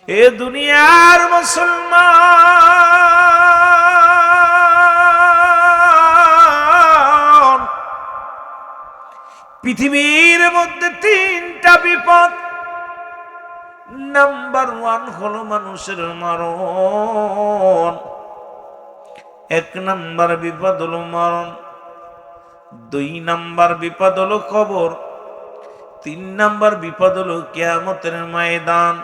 এ দুনিয়ার মুসলমান, পৃথিবীর মধ্যে তিনটা বিপদ। নাম্বার ওয়ান হলো মানুষের মরণ। এক নাম্বার বিপদ হলো মরণ, দুই নাম্বার বিপদ হলো কবর, তিন নাম্বার বিপদ হলো কিয়ামতের ময়দান।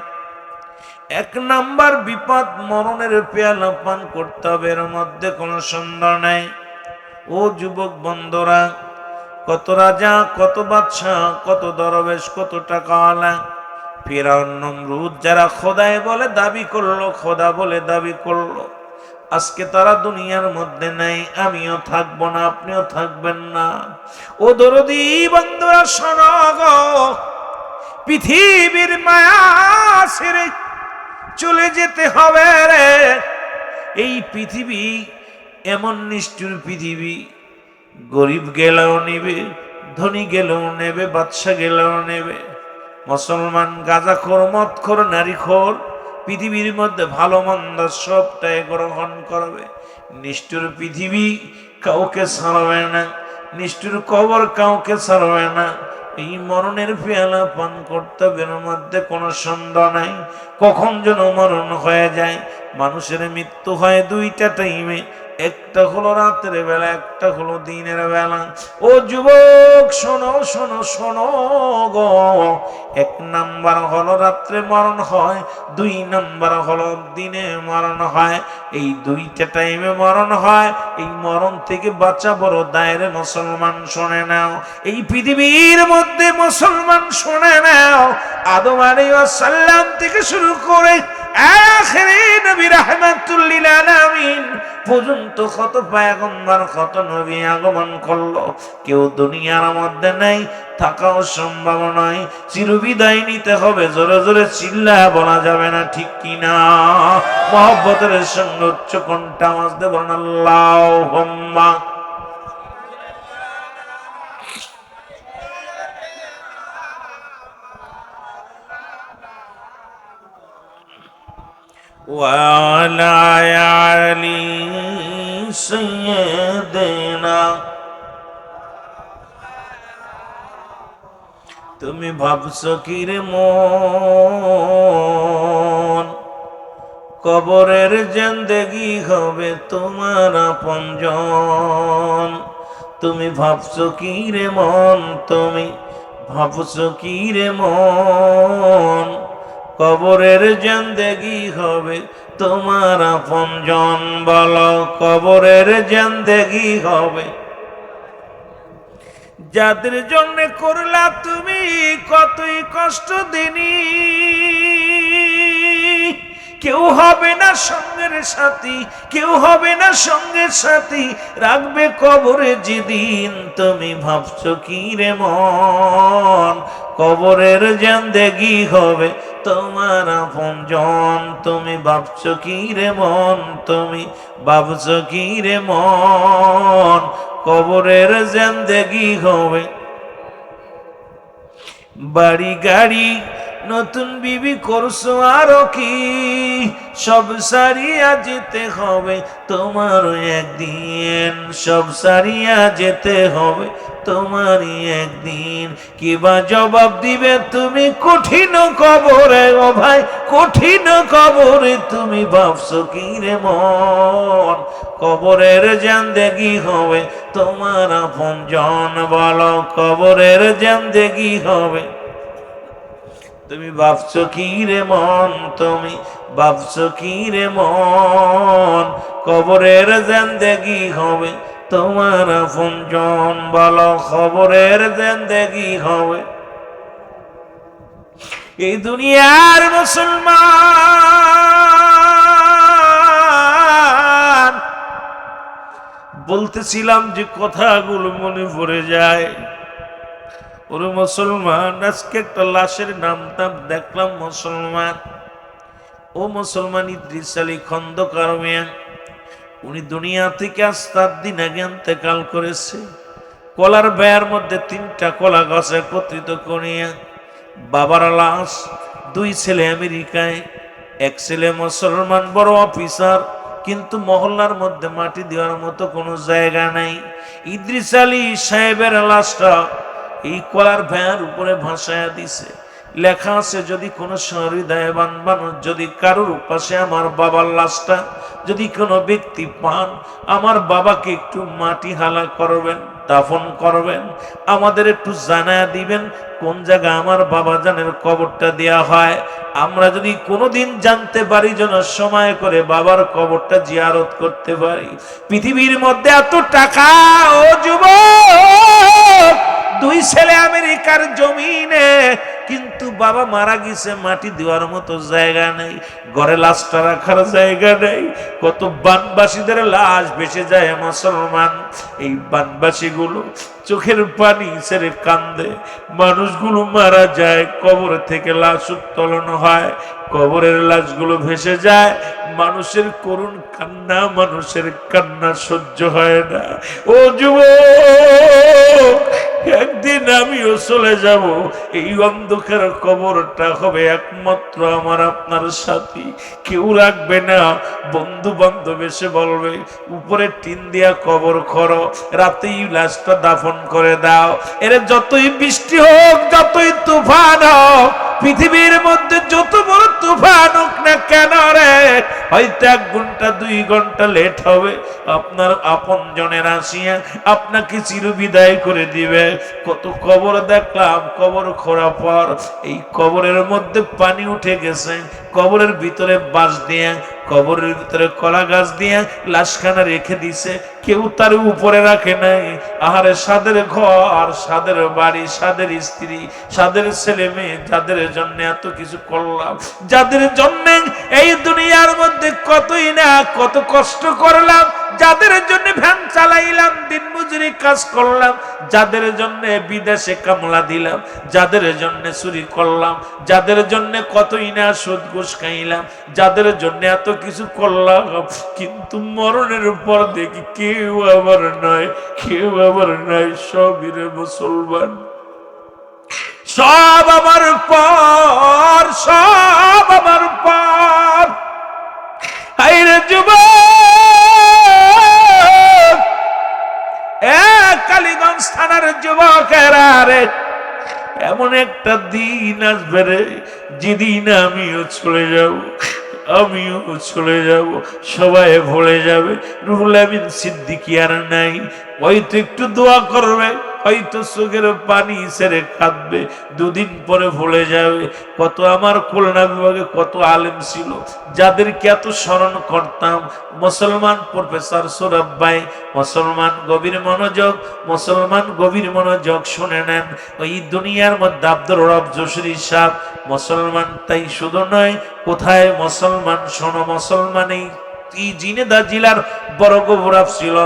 এক নাম্বার বিপদ মরণের পেয়ালা পান করতে হবে, এর মধ্যে কোনো সন্দেহ নাই। ও যুবক বন্ধুরা, কত রাজা, কত বাদশা, কত দরবেশ, কত টাকাওয়ালা, ফিরআউন, নমরুদ, যারা খোদায় বলে দাবি করলো, খোদা বলে দাবি করলো, আজকে তারা দুনিয়ার মধ্যে নাই। আমিও থাকবো না, আপনিও থাকবেন না। ও দরদি বন্ধুরা শোনো গো, পৃথিবীর মায়া ছেড়ে চলে যেতে হবে রে। এই পৃথিবী এমন নিষ্ঠুর পৃথিবী, গরিব গেলেও নেবে, ধনী গেলেও নেবে, বাদশা গেলেও নেবে। মুসলমান, গাঁজাখোর, মদখোর, নারীখোর, পৃথিবীর মধ্যে ভালো মন্দ সবটাই গ্রহণ করবে। নিষ্ঠুর পৃথিবী কাউকে ছাড়বে না, নিষ্ঠুর কবর কাউকে ছাড়বে না। এই মরণের পেয়ালা পান করতে হবে, এর মধ্যে কোনো সন্দেহ নাই। কখন যেন মরণ হয়ে যায়। মানুষের মৃত্যু হয় দুইটা টাইমে, একটা হলো রাতের বেলা, একটা হলো দিনের বেলা। ও যুবক শোনো শোনো শোনো গো, এক নাম্বার হলো রাত্রে মরণ হয়, দুই নাম্বার হলো দিনে মরণ হয়। এই দুইটা টাইমে মরণ হয়। এই মরণ থেকে বাঁচা বড় দায়ের। মুসলমান শুনে নাও, এই পৃথিবীর মধ্যে মুসলমান শুনে নাও, আদম আলাইহিস সালাম থেকে শুরু করে আখিরি নবী রাহমাতুল লিল আলামিন পর্যন্ত কত পয়গম্বর, কত নবী আগমন করলো, কেউ দুনিয়ার মধ্যে নাই, থাকাও সম্ভব নয়। চিরবিদায় নিতে হবে, জোরে জোরে চিল্লা বলা যাবে না, ঠিক কিনা? মহব্বতের সঙ্গে উচ্চ কণ্ঠে আওয়াজ দিয়ে বলেন আল্লাহুম্মা। ওয়ালা আলি সাইয়্যিদিনা। তুমি ভাবছো কি রে মন, কবরের জিন্দেগি হবে তোমার আপনজন? তুমি ভাবছো কি রে মন, তুমি ভাবছো কি রে মন, কবরের জিন্দেগি হবে তোমার আপনজন? বলো, কবরের জিন্দেগি হবে যাদের জন্য করলা তুমি কতই কষ্ট দিনি, কেউ হবে না সঙ্গের সাথী, কেউ হবে না সঙ্গের সাথী, রাখবে কবরে যেদিন। তুমি ভাবছো কি রে মন, কবরের জিন্দেগি হবে তোমার আপনজন? তুমি ভাবছো কি রে মন, তুমি ভাবছো কি রে মন, কবরের জিন্দেগি হবে? বাড়ি গাড়ি নতুন বিবি করছো আরো কি, সব সারিয়া যেতে হবে তোমার একদিন, সব সারিয়া যেতে হবে তোমারই একদিন। কিবা জবাব দিবে তুমি কঠিন কবরে, ও ভাই কঠিন কবরে। তুমি ভাবছো কি রে মন, কবরের জিন্দেগি হবে তোমার আপনজন? বলো, কবরের জিন্দেগি হবে? তুমি ভাবছো কি রে মন, তুমি ভাবছো কি রে মন, কবরের জিন্দেগি হবে তোমার আপনজন? বলো, কবরের জিন্দেগি হবে? এই দুনিয়ার মুসলমান, বলতেছিলাম যে কথাগুলো মনে পড়ে যায়। ওরে মুসলমান, আজকে একটা লাশের নাম দেখলাম মুসলমান। ও মুসলমান, ইদ্রিস আলী খন্দকার মিয়া, উনি দুনিয়া থেকে আজ 7 দিন আগে ইন্তেকাল করেছে। কলার বেয়ার মধ্যে 3টা কলা গাছ একত্রিত করিয়া বাবার লাশ, 2 ছেলে আমেরিকায়, এক ছেলে মুসলমান, বড় অফিসার, কিন্তু মহল্লার মধ্যে মাটি দেওয়ার মতো কোনো জায়গা নাই। ইদ্রিস আলী সাহেবের লাশটা এই কলার ভ্যাঁর উপরে ভাসায়া দিছে। লেখা আছে, যদি কোনো সহৃদয়বান মানুষ, যদি কারোর পাশে আমার বাবার লাশটা যদি কোনো ব্যক্তি পান, আমার বাবাকে একটু মাটি হালা করবেন, দাফন করবেন, আমাদের একটু জানায়া দিবেন কোন জায়গা আমার বাবা জানের কবরটা দেয়া হয়। আমরা যদি কোনোদিন জানতে পারি, যেন সময় করে বাবার কবরটা জিয়ারত করতে পারি। পৃথিবীর মধ্যে এত টাকা, ও যুবক, দুই ছেলে আমেরিকার জমিনে, কিন্তু বাবা মারা গেছে, মাটি দেওয়ার মতো জায়গা নেই, ঘরে লাশটা রাখার জায়গা নেই। কত বানবাসীদের লাশ ভেসে যায় মুসলমান। এই বানবাসীগুলো চোখের পানি ছেড়ে কান্দে। মানুষগুলো মারা যায়, কবর থেকে লাশ উত্তোলন হয়, কবরের লাশগুলো ভেসে যায়, মানুষের করুণ কান্না, মানুষের কান্না সহ্য হয় না। ও যুবক, একদিন আমিও চলে যাব। এই অন্ধকার কবরটা হবে একমাত্র আমার আপনার সাথী, কেউ রাখবে না। বন্ধু বান্ধব এসে বলবে, উপরে টিন দিয়া কবর করো, রাতেই লাশটা দাফন করে দাও। এর যতই বৃষ্টি হোক, যতই তুফান হোক, পৃথিবীর মধ্যে যত বড় তুফান হোক না কেন রে, হয়তো 1 ঘন্টা 2 ঘন্টা লেট হবে, আপনার আপন জনের আসিয়া আপনাকে চিরবিদায় করে দিবে। কত কবর দেখলাম, কবর খোঁড়া পর এই কবরের মধ্যে পানি উঠে গেছে, কবরের ভিতরে বাঁশ দিয়ে, কবরের ভিতরে কলা গাছ দিয়ে লাশখানা রেখে দিছে, কেউ তার উপরে রাখে নাই। আহারে, সাদের ঘর, সাদের বাড়ি, সাদের স্ত্রী, সাদের ছেলে মেয়ে, যাদের জন্য এত কিছু করলাম, যাদের জন্য এই দুনিয়ার মধ্যে কতই না কত কষ্ট করলাম, যাদের জন্য ভ্যান চালাইলাম, দিন মজুরি কাজ করলাম, যাদের জন্য বিদেশে কামলা দিলাম, যাদের জন্য চুরি করলাম, যাদের জন্য কতই না সুদ ঘুষ খাইলাম, যাদের জন্য এত কিছু করলাম, কিন্তু মরণের পর দেখি কেউ আবার নয়, কেউ আবার নয়। সবই রে মুসলমান, সব আমার পর, সব আমার পর। হায়রে যুবক, কালীগঞ্জ থানার যুবকেরা রে, এমন একটা দিন আসবে রে, যেদিন আমিও চলে যাব, আমিও চলে যাব, সবাই ভুলে যাবে। রুহুল আমিন সিদ্দিকী আর নাই, হয়তো একটু দোয়া করবে, হয়তো চোখের পানি ছেড়ে কাঁদবে, 2 দিন পরে ভুলে যাবে। কত আমার খুলনা বিভাগে কত আলেম ছিল, যাদেরকে এত স্মরণ করতাম। মুসলমান প্রফেসর সৌরভ ভাই, মুসলমান গভীর মনোযোগ, মুসলমান গভীর মনোযোগ শুনে নেন। ওই দুনিয়ার মধ্যে আব্দুর রব যশোরী সাহেব মুসলমান, তাই শুধু নয়, কোথায় মুসলমান শোনো, মুসলমান এই জিনেদা জেলার বড় গৌরব ছিল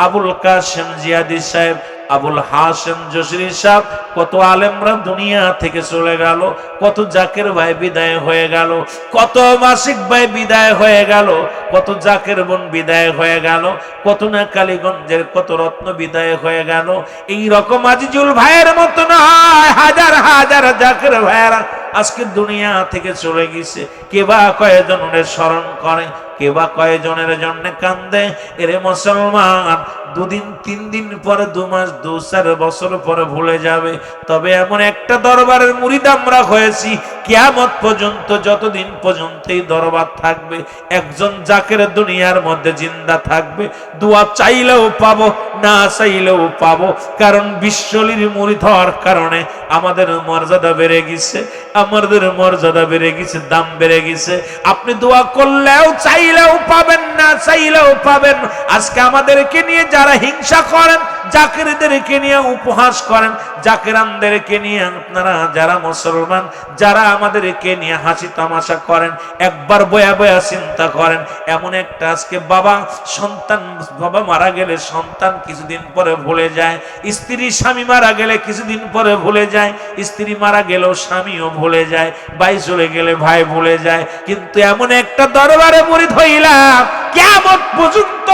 আবুল কাসেম জিয়াদি সাহেব, আবুল হাসেম যশোরী সাহেব। কত আলেমরা দুনিয়া থেকে চলে গেল, কত জাকের ভাই বিদায় হয়ে গেল, কত মাসিক ভাই বিদায় হয়ে গেল, কত জাকের বোন বিদায় হয়ে গেল, কত না কালীগঞ্জের কত রত্ন বিদায় হয়ে গেল। এই রকম আজিজুল ভাইয়ের মতো নয়, হাজার হাজার জাকের ভাইয়েরা আজকে দুনিয়া থেকে চলে গেছে। কে বা কয়েকজনের স্মরণ করে, কে বা কয়েকজনের জন্য কান্দে। এরে মুসলমান, 2 দিন 3 দিন পরে, 2 মাস 2-4 বছর পরে ভুলে যাবে। তবে এমন একটা দরবারের মুরিদ আমরা হয়েছি, কিয়ামত পর্যন্ত, যতদিন পর্যন্ত এই দরবার থাকবে, একজন জাকের দুনিয়ার মধ্যে জিন্দা থাকবে। দোয়া চাইলেও পাবো, না চাইলেও পাবো, কারণ বিশ্বলির মুরিদ হওয়ার কারণে আমাদের মর্যাদা বেড়ে গেছে, আমাদের মর্যাদা বেড়ে গেছে, দাম বেড়ে গেছে। আপনি দোয়া করলেও চাইলেও পাবেন, না চাইলেও পাবেন। আজকে আমাদেরকে নিয়ে যারা হিংসা করেন, জাকিরদেরকে নিয়ে উপহাস করেন, জাকিরানদেরকে নিয়ে আপনারা যারা মুসলমান, যারা আমাদেরকে নিয়ে হাসি তামাশা করেন, একবার বয়া বয়া চিন্তা করেন। এমন একটা আজকে বাবা সন্তান, বাবা মারা গেলে সন্তান কিছুদিন পরে ভুলে যায়, স্ত্রী স্বামী মারা গেলে কিছুদিন পরে ভুলে যায়, স্ত্রী মারা গেলেও স্বামীও ভুলে যায়, ভাই চলে গেলে ভাই ভুলে যায়। কিন্তু এমন একটা দরবারে মুরিদ হইলাম, কিয়ামত পর্যন্ত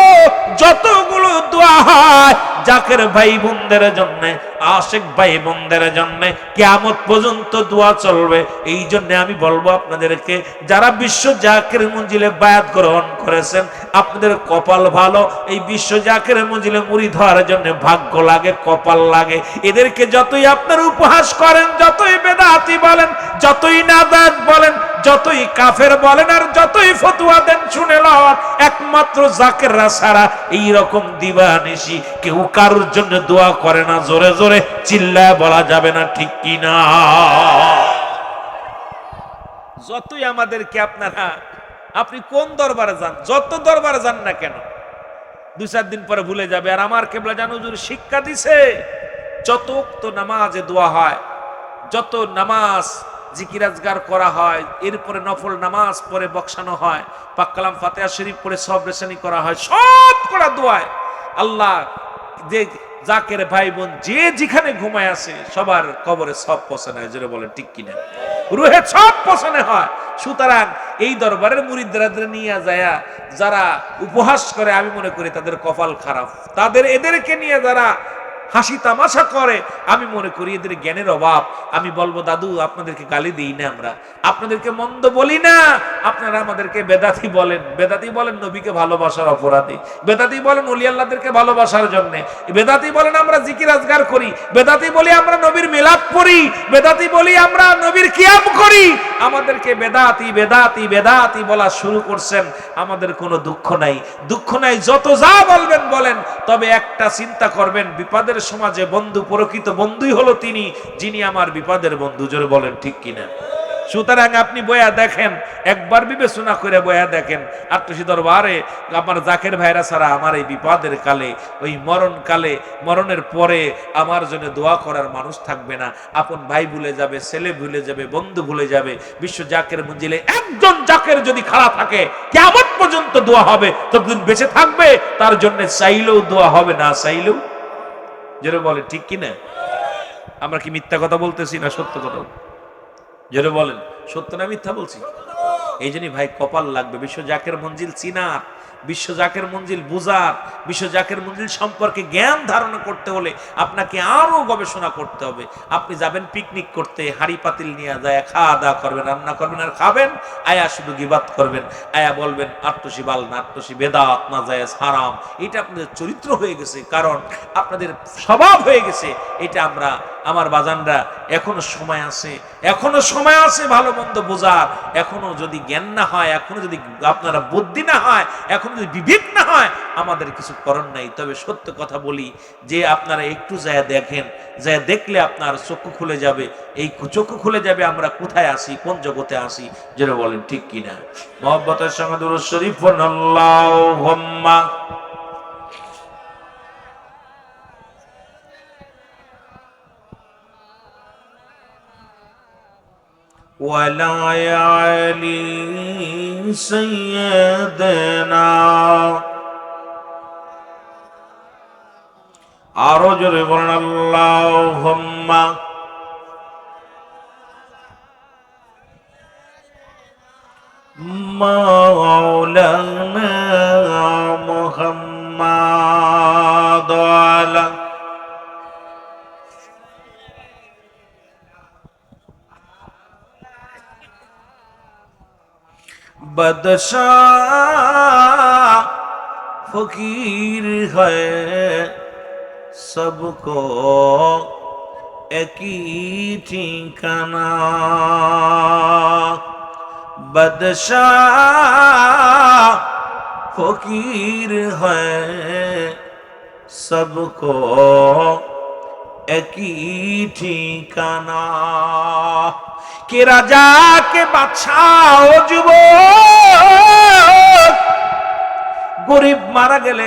যতগুলো দোয়া হয় জাকের ভাই বোনদের জন্য, আশিক ভাই বোনদের জন্য কিয়ামত পর্যন্ত দোয়া চলবে। এই জন্য আমি বলবো আপনাদেরকে, যারা বিশ্ব জাকের মঞ্জিলে বায়াত গ্রহণ করেছেন, আপনাদের কপাল ভালো। এই বিশ্ব জাকের মঞ্জিলে মুরিদ হওয়ার জন্য ভাগ্য লাগে, কপাল লাগে। এদেরকে যতই আপনার উপহাস করেন, যতই বেদাতি বলেন, যতই নাদাত বলেন, যতই কাফের বলেন, আর যতই ফতোয়া দেন, শুনে লন, একমাত্র জাকেররা ছাড়া এই রকম দিবানিশি কেউ কারোর জন্য দোয়া করে না। জোরে জোরে চিল্লায় বলা যাবে না, ঠিক কি না? যতই আমাদেরকে আপনারা, আপনি কোন দরবারে যান, যত দরবারে যান না কেন, 2-4 দিন পরে ভুলে যাবে। আর আমার কেবলা জানো হুজুর শিক্ষা দিছে, যত ওয়াক্ত নামাজে দোয়া হয়, যত নামাজ জিকির আজগার করা হয়, এরপরে নফল নামাজ পরে বকশানো হয়, পাক কালাম ফাতিহা শরীফ পড়ে সব রেশানি করা হয়, সব করা দোয়ায় আল্লাহ যে জাকের ভাই বোন যে যেখানে ঘুমায় আছে সবার কবরে সব পছন্দ হয়। জোরে বলেন ঠিক কিনা? রুহে সব পছন্দ হয়। সুতরাং এই দরবারের মুরিদরা নিয়ে যায় যারা উপহাস করে, আমি মনে করি তাদের কপাল খারাপ। এদেরকে নিয়ে যারা হাসি তামাশা করে, আমি মনে করি এদের জ্ঞানের অভাব। আমি বলবো দাদু, আপনাদেরকে গালি দিই না, আমরা আপনাদেরকে মন্দ বলি না, আপনারা আমাদেরকে বেদাতি বলেন। বেদাতি বলেন নবীকে ভালোবাসার অপরাধী, বেদাতি বলেন ওলি আল্লাহদেরকে ভালোবাসার জন্য, বেদাতি বলেন আমরা জিকির আজগার করি, বেদাতি বলি আমরা নবীর মিলাদ পড়ি, বেদাতি বলি আমরা নবীর কিয়াম করি। আমাদেরকে বেদাতি বেদাতি বেদাতি বলা শুরু করছেন। আমাদের কোনো দুঃখ নাই, দুঃখ নাই, যত যা বলবেন বলেন। তবে একটা চিন্তা করবেন, বিপদের সমাজে বন্ধু, প্রকৃত বন্ধুই হলো তিনি যিনি আমার বিপদের বন্ধু। জোরে বলেন ঠিক কিনা? সুতরাং আপনি বয়া দেখেন, একবার বিবেচনা করে বয়া দেখেন, আট্টসি দরবারে আমার জাকের ভাইরা ছাড়া আমার এই বিপদের কালে, ওই মরণ কালে, মরণের পরে আমার জন্য দোয়া করার মানুষ থাকবে না। আপন ভাই ভুলে যাবে, ছেলে ভুলে যাবে, বন্ধু ভুলে যাবে। বিশ্ব জাকের মঞ্জিলে একজন জাকের যদি খাড়া থাকে, কিয়ামত পর্যন্ত দোয়া হবে। ততদিন বেঁচে থাকবে, তার জন্য চাইলেও দোয়া হবে, না চাইলেও। জোরে বলে ঠিক কিনা? আমরা কি মিথ্যা কথা বলতেছি না সত্য কথা? জোরে বলেন, সত্য না মিথ্যা বলছি? এই জন্যই ভাই কপাল লাগবে বিশ্ব জাকের মঞ্জিল চিনার, বিশ্ব জাকের মঞ্জিল বুঝার, বিশ্ব জাকের মঞ্জিল সম্পর্কে জ্ঞান ধারণা করতে হলে আপনাকে আরো গবেষণা করতে হবে। আপনি যাবেন পিকনিক করতে, হাড়ি পাতিল নিয়ে যায় খাওয়া দাওয়া করবেন, রান্না করবেন আর খাবেন, আয়া শুধু গিবাত করবেন, আয়া বলবেন আট্টসি বাল না, আট্টসি বেদাত না, যায় হারাম। এটা আপনাদের চরিত্র হয়ে গেছে, কারণ আপনাদের স্বভাব হয়ে গেছে এটা। আমার বাজানরা এখনো সময় আছে, এখনো সময় আছে ভালো মন্দ বোঝার। এখনো যদি জ্ঞান না হয়, এখনো যদি আপনারা বুদ্ধি না হয়, এখনো যদি বিবেক না হয়, আমাদের কিছু করার নাই। তবে সত্য কথা বলি যে আপনারা একটু যায় দেখেন, যায় দেখলে আপনার চক্ষু খুলে যাবে। এই চক্ষু খুলে যাবে আমরা কোথায় আসি, কোন জগতে আসি। যেটা বলেন ঠিক কিনা? মহব্বতের সঙ্গে দুরূদ শরীফ আল্লাহুম্মা وعلى آل سيدنا আরো জোরে বলেন আল্লাহুম্মা মাওলানা মুহাম্মাদ আলা बदशाह फकीर है सबको एक ही ठिकाना, बदशाह फकीर है सबको एक ही ठिकाना। के राजा के बादशाह যুবক, গরিব মারা গেলে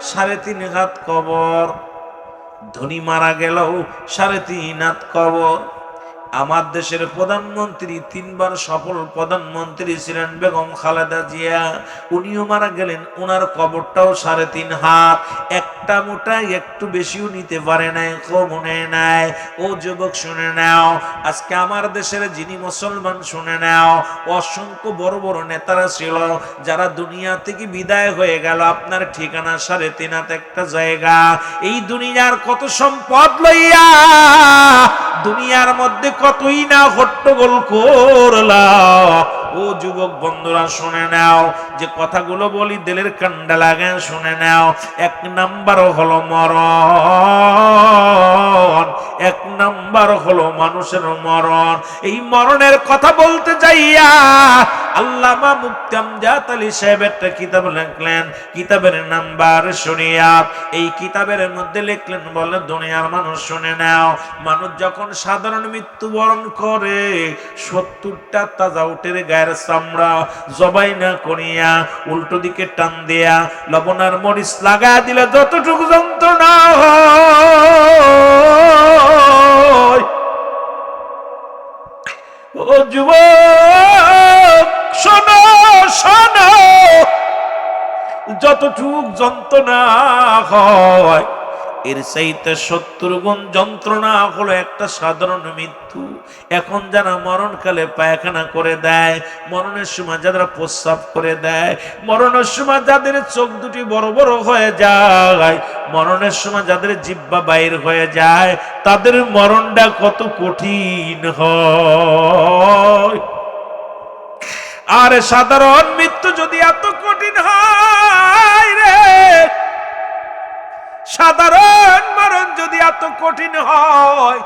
3.5 হাত কবর, ধনী মারা গেল 3.5 হাত কবর। আমার দেশের প্রধানমন্ত্রী, 3 বার সফল প্রধানমন্ত্রী ছিলেন বেগম খালেদা জিয়া, উনিও মারা গেলেন। ওনার কবরটাও 3.5 হাত, একটা মোটা একটু বেশিও নিতে পারে নাই, কমনে নাই। ও যুবক শুনে নাও, আজকে আমার দেশের যিনি মুসলমান শুনে নাও, অসংখ্য বড় বড় নেতারা ছিল যারা দুনিয়া থেকে বিদায় হয়ে গেল। আপনার ঠিকানা 3.5 হাত একটা জায়গা। এই দুনিয়ার কত সম্পদ লইয়া দুনিয়ার মধ্যে কতই না হট্টগোল করলা। ও যুবক বন্ধুরা শুনে নাও, যে কথাগুলো বলি দিলের কান্ডা লাগে, শুনে নাও। 1 নাম্বার হলো মরণ, 1 নাম্বার হলো মানুষের মরণ। এই মরণের কথা বলতে যাইয়া আল্লামা মুফতি আমজাদ আলী সাহেব একটা কিতাব লিখলেন, কিতাবের নাম্বার শরিয়াত। এই কিতাবের মধ্যে লিখলেন, বলে দুনিয়ার মানুষ শুনে নাও, মানুষ যখন সাধারণ মৃত্যুবরণ করে 70টা তাজা উটের গায়ের চামড়া জবাই না করিয়া উল্টো দিকে টান দিয়া লবণ আর মরিচ লাগা দিলে যতটুকু যন্ত্রণা হয়, ও যুবক শোনো শোনো, যতটুক যন্ত্রণা হয় এর চাইতে 70 গুণ যন্ত্রণা হলো একটা সাধারণ মৃত্যু। এখন যারা মরণকালে পায়খানা করে দেয়, মরণের সময় যারা প্রস্রাব করে দেয়, মরণের সময় যাদের চোখ দুটি বড় বড় হয়ে যায়, মরণের সময় যাদের জিহ্বা বাইর হয়ে যায়, তাদের মরণটা কত কঠিন হয়। আর সাধারণ মৃত্যু যদি এত কঠিন হয় রে, সাধারণ মরণ যদি এত কঠিন হয়,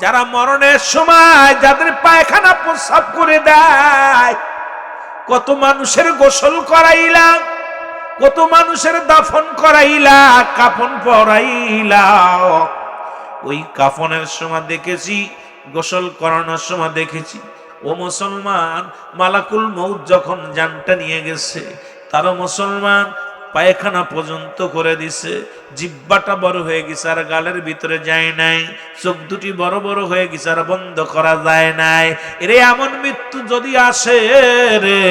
যারা মরণের সময় যাদের পায়খানা প্রস্রাব করে দেয়, কত মানুষের গোসল করাইলা, কত মানুষের দাফন করাইলা, কাফন পরাইলা, ওই কাফনের সময় দেখেছি, গোসল করানোর সময় দেখেছি, ও মুসলমান মালাকুল মউত যখন জানটা নিয়ে গেছে, তারা মুসলমান পায়খানা পর্যন্ত করে দিছে, জিহ্বাটা বড় হয়ে গেছে আর গালের ভিতরে যায় নাই, চোখ দুটি বড় বড় হয়ে গেছে আর বন্ধ করা যায় নাই। এরে এমন মৃত্যু যদি আসে রে,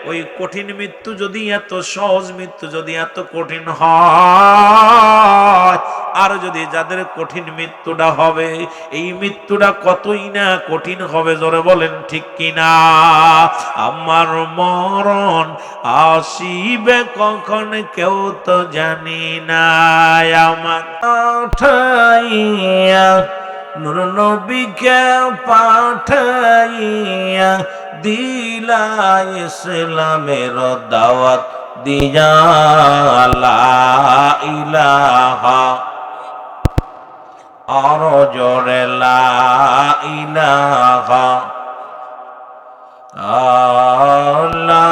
ওই কঠিন মৃত্যু যদি এত সহজ মৃত্যু যদি এত কঠিন হয়, আর যদি যাদের কঠিন মৃত্যুটা হবে, এই মৃত্যুটা কতই না কঠিন হবে, জোরে বলেন ঠিক কিনা? আমার মরণ আসিবে কখন কেউ তো জানি না, আমার পাঠাইয়া নূর নবীকে পাঠাইয়া দিলা ইসলামের দাওয়াত দিয়া, লা ইলাহা আর জোরে লা ইলাহা, লা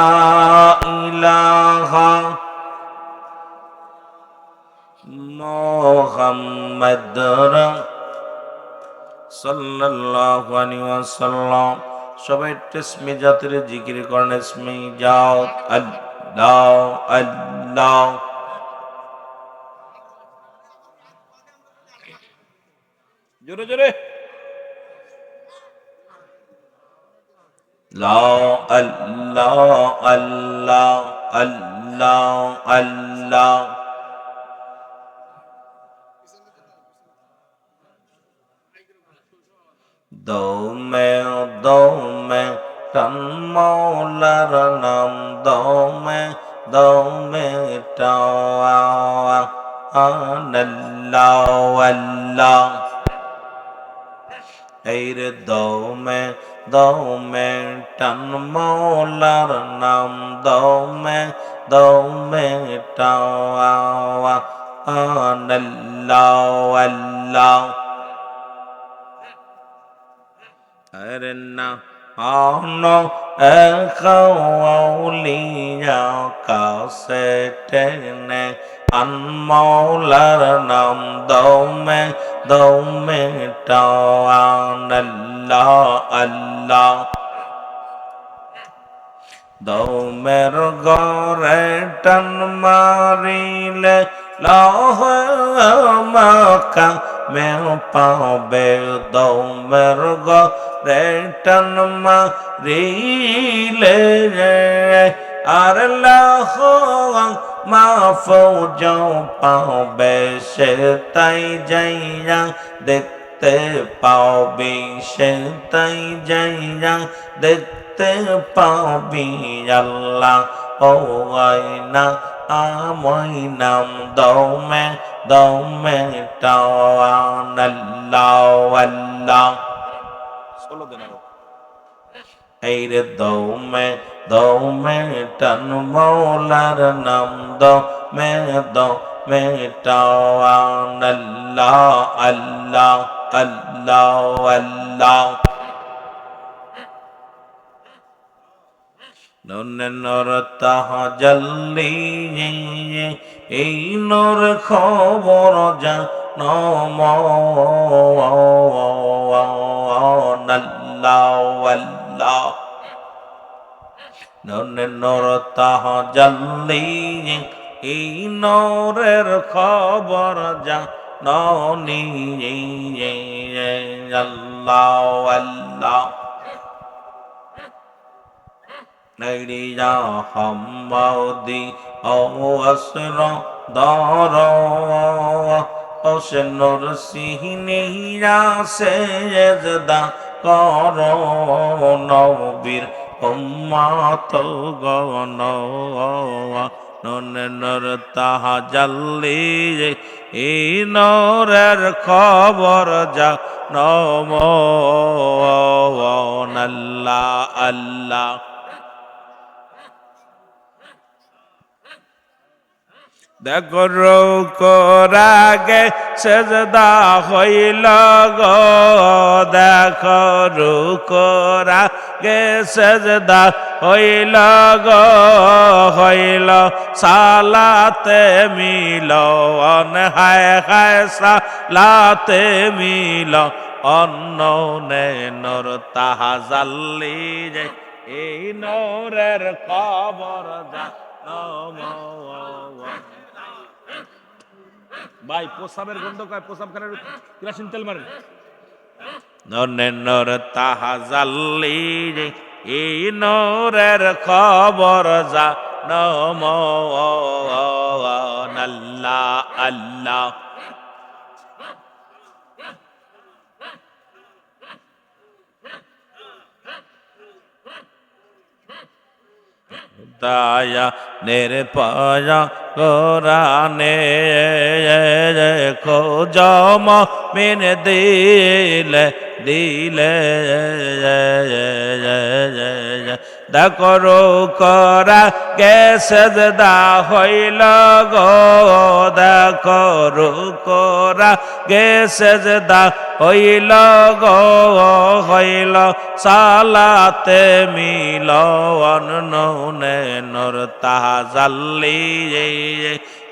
ইলাহা মুহাম্মাদুর সাল্লাল্লাহু আলাইহি ওয়াসাল্লাম। সবাই তাসমিহ জাতির জিকির করেন, তাসমিহ যাও, আল্লাহ আল্লাহ। জোরে জোরে লা আল্লাহ আল্লাহ আল্লাহ আল্লাহ। দমে দমে টান মৌলার নাম, দমে দমে টাওয়া আল্লাহ আল্লাহ। এই রে দমে দমে টান মৌলার নাম, দমে দমে টাওয়া আল্লাহ আল্লাহ। আরে না আনো একাউলিয়া কাছে টেনে আন মৌলার নাম, দমে দমে টাওয়ান আল্লাহ আল্লাহ। দমের গরে টান মারিলে লহ মাকা মে পাবে দমের গরে টান মারিলে আর লাখ মাহফুজ পাবে সে তাই যাইয়া দেখতে পাবি সে তাই যাইয়া দেখতে পাবি আল্লাহ ও আয়না আমায় নাম দমে দমে টাওয়ান আল্লাহ আল্লাহ ষোলো দিন আরো এই রে দমে দমে টান মৌলার নাম দমে দমে টাওয়ান আল্লাহ আল্লাহ আল্লাহ আল্লাহ নূরে নূর তাহাজ্জলি এই নূর খবর জানম আল্লাহ আল্লাহ নূরে নূর তাহাজ্জলি এই নূরের খবর জাননি আল্লাহ আল্লাহ নৈরিয়া হাম্মাদি ও আসর দর ওসনুর সিহনিয়া সেজদা কর নবীর উম্মত গণ নূর তাহাজ্জলি এই নূরের খবর জানম আল্লাহ আল্লাহ দেখো রুকুরাগে সেজদা হইল গো দেখো রুকুরাগে সেজদা হইল গো হইল সালাতে মিলন হায় হায় সালাতে মিল অন্য নে নূর তাহাজ্জলি যে এই নূরের খবর জানম ভাই পোসাবের গন্ধ কয় পোসাবখানের কেরোসিন তেল মারেন নূরে নূর তাহাজ্জলি এই নূরের খবর জানম আল্লাহ আল্লাহ দায়া নের পায়া কোরআনে খোঁজম মিন দিলে দিলে দেখো করা গে সেজদা হইল গো দেখো করা গে সেজদা হইল গো হইল সালাতে মিলন নূরে নূর তাহাজ্জলি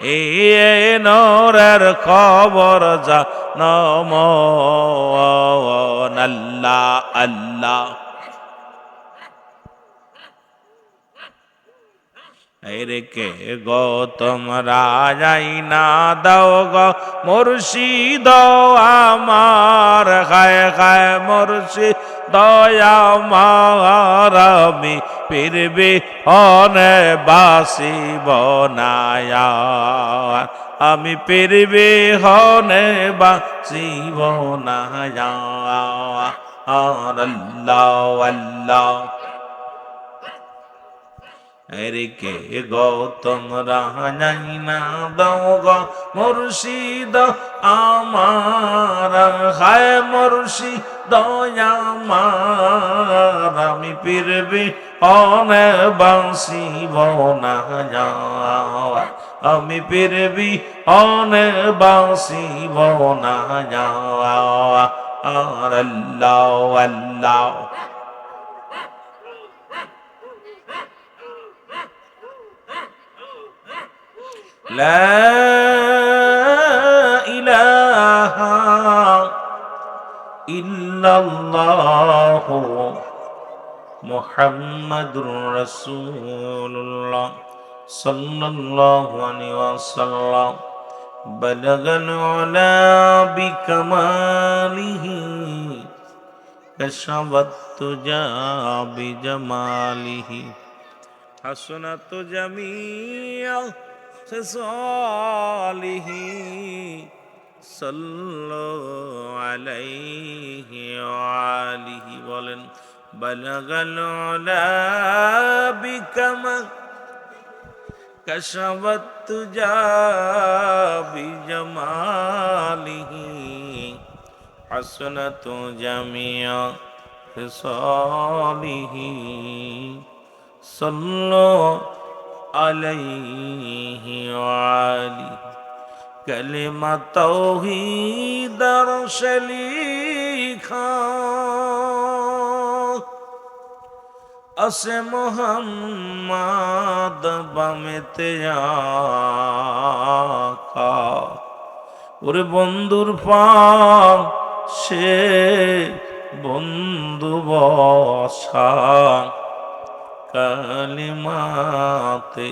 এই নূরের খবর জানম আল্লাহ আল্লাহ কে গো তোমরা যাইনা দাও গো মুর্শিদ আমার খায় খায় মুর্শিদ দয়া আমার আমি পীরবি হনে বাসিব না আমি পীরবি হনে বাসিব না আল্লাহ আল্লাহ কে গো তোমরা জাইনা দাও গো মুর্শিদ আমার হায় মুর্শিদ আমার আমি পীরবি হনে বাসিব না আমি পীরবি হনে বাসিব না আল্লাহ আল্লাহ লা ইলাহা ইল্লাল্লাহু মুহাম্মাদুর রাসূলুল্লাহ সাল্লাল্লাহু আলাইহি ওয়াসাল্লাম বালাগাল উলা বিকামালিহি কাশাফাত তুজা বিজামালিহি হাসনাত জামিআ খিসালিহি সাল্লু আলাইহি ওয়া আলিহি বলেন বালাগাল উলা বিকামাল কাশাফাত তুজা বিজামালিহি হাসনাত জামিআ খিসালিহি সাল্লু আলাইহি ওয়া আলিহি কালিমা তাওহীদ রশলিখা আসে মোহাম্মদ বামেতে আকা ওরে বন্ধুর পাম সে বন্ধু বসা কালিমাতে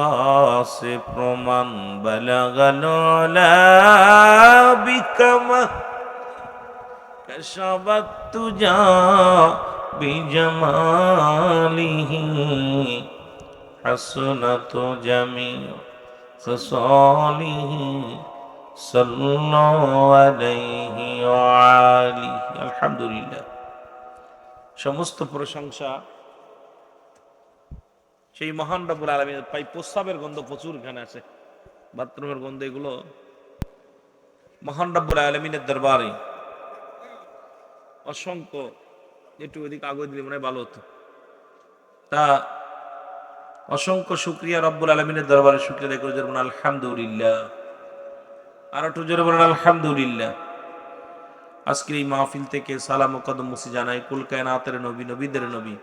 আসে প্রমাণ বালাগাল উলা বিকামা কাশাফাত তুজা বিজামালিহি হাসনাত জামিআ খিসালিহি সাল্লাল্লাহু আলাইহি ওয়া আলিহি আলহামদুলিল্লাহ। সমস্ত প্রশংসা সেই মহান রব্বুল আলামিনের। পাই প্রস্রাবের গন্ধ প্রচুর এখানে আছে, বাথরুমের গন্ধ, এগুলো মহান রব্বুল আলামিনের দরবারে অসংখ্য। একটু ওইদিকে আগে দিলে মনে হয় ভালো হতো। তা অসংখ্য শুকরিয়া রব্বুল আলামিনের দরবারে, শুকরিয়া আদায় করে বলুন আলহামদুলিল্লাহ। আর একটু জোরে বলুন আলহামদুলিল্লাহ। আজকের এই মাহফিল থেকে সালাম ও কদম মুসি জানাই কুল কায়নাতের নবী, নবীদের নবী,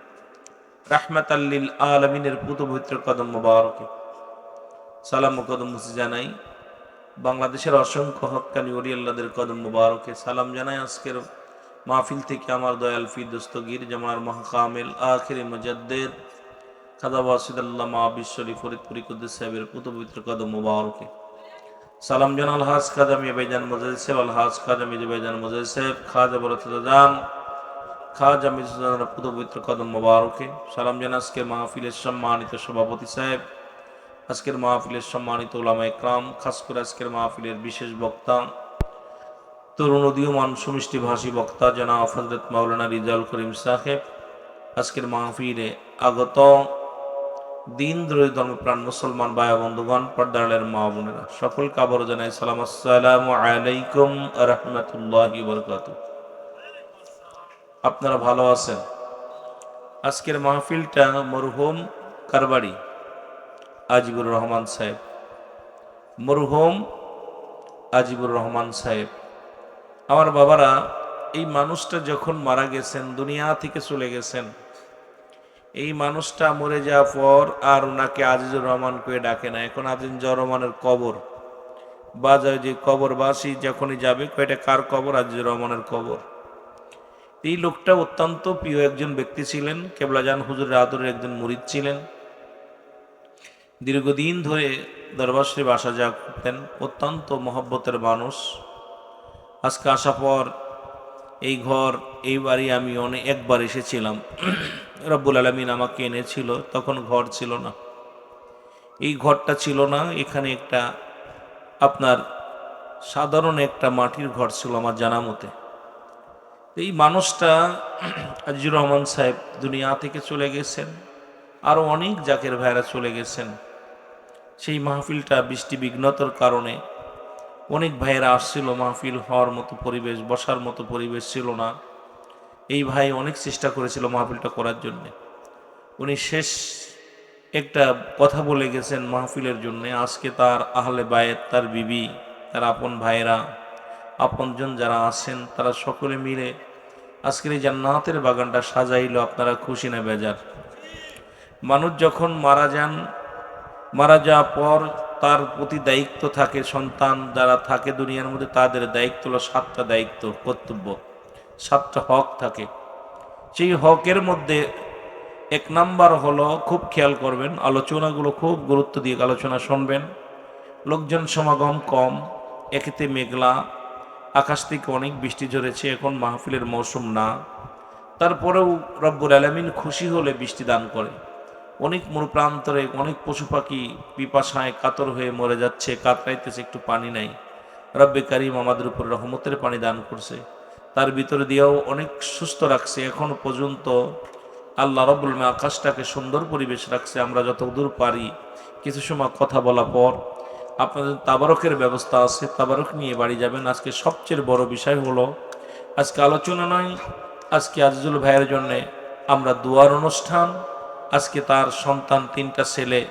রাহমাতাল লিল আলামিনের পুত পবিত্র কদম মোবারকে সালাম ও কদম মুসি জানাই। বাংলাদেশের অসংখ্য হক্কানি ওলি আল্লাহদের কদম মোবারকে সালাম জানাই। আজকের মাহফিল থেকে আমার দয়াল ফি দস্তগীর জামার মাহকামিল আখিরি মুজাদ্দিদ খাজা ওয়াসিদুল্লাহ বিশ্বরী ফরিদপুরি কুদ্দুস সাহেবের পুত পবিত্র কদম মোবারকে সালাম জানাই। আলহাজ খাজা মিয়া ভাইজান মুজাহিদ সাহেব, আলহাজ খাজা মিয়া ভাইজান মুজাহিদ সাহেব, খাজা বরকতুল্লাহ খাজা মিজানের পুত পবিত্র কদম মোবারকে সালাম জানাই। আজকের মাহফিলের সম্মানিত সভাপতি সাহেব, আজকের মাহফিলের সম্মানিত উলামা ইকরাম, খাস করে আজকের মাহফিলের বিশেষ বক্তা, তরুণ উদীয়মান সুমিষ্টি ভাষী বক্তা জনাব হযরত মাওলানা রিজাউল করিম সাহেব, আজকের মাহফিলে আগত দিন দ্রোহী ধর্মপ্রাণ মুসলমান ভাই বন্ধুগণ, পর্দারের মা বোনেরা, সকলকে আবারও জানাই সালাম, আসসালামু আলাইকুম ওয়া রাহমাতুল্লাহি ওয়া বারাকাতুহু। আপনারা ভালো আছেন? আজকের মাহফিলটা মরহুম কারবাড়ি আজিবুর রহমান সাহেব, মরহুম আজিবুর রহমান সাহেব। আমার বাবারা, এই মানুষটা যখন মারা গেছেন, দুনিয়া থেকে চলে গেছেন, এই মানুষটা মরে যাওয়ার পর আর ওনাকে আজিজুর রহমান করে ডাকে না। এখন আজিজুর রহমানের কবর বা যে কবরবাসী যখনই যাবে, কয়টা কার কবর? আজিজুর রহমানের কবর। এই লোকটা অত্যন্ত প্রিয় একজন ব্যক্তি ছিলেন, কেবলাজান হুজুরের আদরের একজন মুরিদ ছিলেন। দীর্ঘদিন ধরে দরবার শরীফ আসা যাওয়া করতেন, অত্যন্ত মহব্বতের মানুষ। আজকে আসার পর এই ঘর, এই বাড়ি আমি একবার এসেছিলাম, রব্বুল আলামিন আমাকে এনেছিল, তখন ঘর ছিল না, এই ঘরটা ছিল না। এখানে একটা আপনার সাধারণ একটা মাটির ঘর ছিল আমার জানা মতে। এই মানুষটা আজিজুর রহমান সাহেব দুনিয়া থেকে চলে গেছেন, আরও অনেক জাকের ভাইরা চলে গেছেন। সেই মাহফিলটা বৃষ্টি বিঘ্নতার কারণে অনেক ভাইয়েরা আসছিল, মাহফিল হওয়ার মতো পরিবেশ, বসার মতো পরিবেশ ছিল না। এই ভাই অনেক চেষ্টা করেছিল মাহফিলটা করার জন্য। উনি শেষ একটা কথা বলে গেছেন মাহফিলের জন্য। আজকে তার আহলে বায়েত, তার বিবি, তার আপন ভাইয়েরা, আপনজন যারা আছেন, তারা সকলে মিলে আজকের এই জান্নাতের বাগানটা সাজাইল। আপনারা খুশি না বেজার? মানুষ যখন মারা যান, মারা যাওয়ার পর তার প্রতি দায়িত্ব থাকে, সন্তান যারা থাকে দুনিয়ার মধ্যে তাদের দায়িত্ব হলো 7টা দায়িত্ব, কর্তব্য, 7টা হক থাকে। সেই হকের মধ্যে 1 নাম্বার হলো, খুব খেয়াল করবেন, আলোচনাগুলো খুব গুরুত্ব দিয়ে আলোচনা শুনবেন। লোকজন সমাগম কম, একেতে মেঘলা, আকাশ থেকে অনেক বৃষ্টি ঝরেছে, এখন মাহফিলের মৌসুম না, তারপরেও রব্বুল আলামিন খুশি হলে বৃষ্টি দান করে। অনেক মরুপ্রান্তরে অনেক পশু পাখি পিপাসায় কাতর হয়ে মরে যাচ্ছে, কাতরাইতেছে, একটু পানি নাই। রব্বে কারিম আমাদের উপর রহমতের পানি দান করছে, তার ভিতরে দিয়েও অনেক সুস্থ রাখছে। এখনো পর্যন্ত আল্লাহ রব্বুল আলামিন আকাশটাকে সুন্দর পরিবেশ রাখছে। আমরা যতদূর পারি কিছু সময় কথা বলা পর আপনাদের তাবারকের ব্যবস্থা আছে, তাবারক নিয়ে বাড়ি যাবেন। আজকে সবচেয়ে বড় বিষয় হলো, আজকে আলোচনা নয়, আজকে আজিজুল ভাইয়ের জন্যে আমরা দুয়ার অনুষ্ঠান। আজকে তার সন্তান, 3টা ছেলে,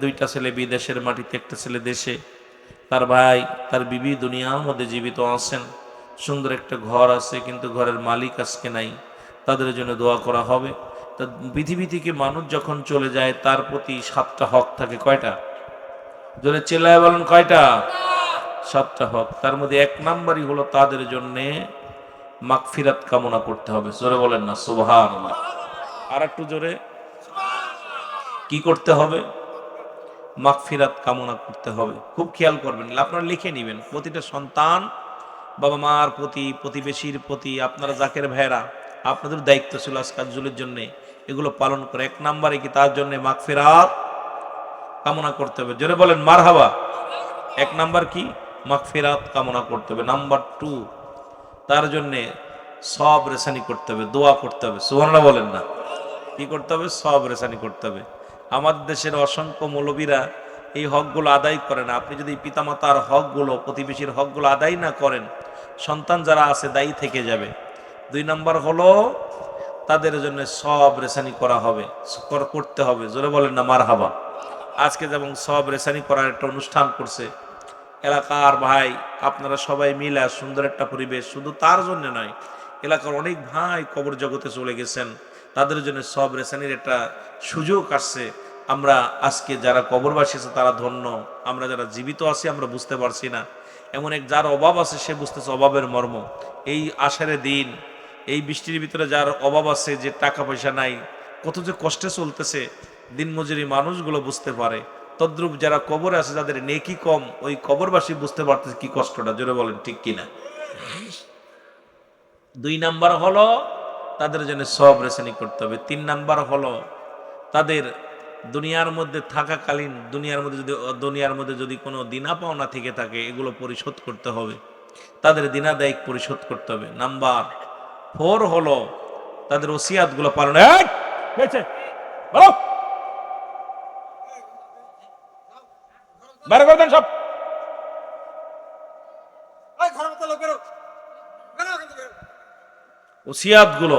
2টা ছেলে বিদেশের মাটিতে, 1টা ছেলে দেশে। তার ভাই, তার বিবি দুনিয়ার মধ্যে জীবিত আছেন, সুন্দর একটা ঘর আছে, কিন্তু ঘরের মালিক আজকে নাই। তাদের জন্য দোয়া করা হবে। তা পৃথিবী থেকে মানুষ যখন চলে যায় তার প্রতি 7টা হক থাকে। কয়টা? জোরে চিল্লায় বলেন, কয়টা? 7টা হক। তার মধ্যে 1 নাম্বারই হলো তাদের জন্যে মাগফিরাত কামনা করতে হবে। জোরে বলেন না সুবহানাল্লাহ। আর একটু জোরে। কি করতে হবে? মাগফিরাত কামনা করতে হবে। খুব খেয়াল করবেন, আপনারা লিখে নেবেন। প্রতিটা সন্তান, বাবা মার প্রতি, প্রতিবেশীর প্রতি, আপনারা জাকের ভাইয়েরা, আপনাদের দায়িত্ব ছিল আজকাল জুলের জন্য এগুলো পালন করে। 1 নাম্বারে কি তার জন্য মাগফিরাত কামনা করতে হবে। জোরে বলেন মারহাবা। 1 নাম্বার কি? মাগফিরাত কামনা করতে হবে। নাম্বার 2, তার জন্যে সব রেসানি করতে হবে, দোয়া করতে হবে। সুবহানাল্লাহ বলেন না। কি করতে হবে? সব রেসানি করতে হবে। আমাদের দেশের অসংখ্য মৌলবীরা এই হকগুলো আদায় করে না। আপনি যদি পিতামাতার হকগুলো, প্রতিবেশীর হকগুলো আদায় না করেন, সন্তান যারা আছে দায়ী থেকে যাবে। 2 নাম্বার হলো তাদের জন্য সব রেসানি করা হবে, করতে হবে। জোরে বলেন না মারহাবা। আজকে যেমন সব রেসানি করার একটা অনুষ্ঠান করছে এলাকার ভাই, আপনারা সবাই মিলে সুন্দর একটা পরিবেশ, শুধু তার জন্য নয়, এলাকার অনেক ভাই কবর জগতে চলে গেছেন, তাদের জন্য সব রেসানির একটা সুযোগ আসছে। আমরা আজকে যারা কবরবাসী আছে তারা ধন্য, আমরা যারা জীবিত আছি আমরা বুঝতে পারছি না। এমন এক যার অভাব আছে সে বুঝতেছে অভাবের মর্ম। এই আষাঢ়ে দিন, এই বৃষ্টির ভিতরে যার অভাব আছে, যে টাকা পয়সা নাই, কত যে কষ্টে চলতেছে, দিনমজুরি মানুষগুলো বুঝতে পারে। তদ্রূপ যারা কবরে আছে, যাদের নেকি কম, ওই কবরবাসী বুঝতে পারতেছে কি কষ্টটা। জোরে বলেন ঠিক কিনা। 2 নাম্বার হলো তাদের জন্য সব রেসানি করতে হবে। 3 নাম্বার হলো তাদের দুনিয়ার মধ্যে থাকাকালীন, দুনিয়ার মধ্যে যদি কোনো দিনা পাওনা থেকে থাকে, এগুলো পরিশোধ করতে হবে। তাদের দিনাদায়িক পরিশোধ করতে হবে। নাম্বার 4 হলো তাদের ওসিয়াতগুলো পালন। বাইরে করে দেন সব। ওসিয়াতগুলো,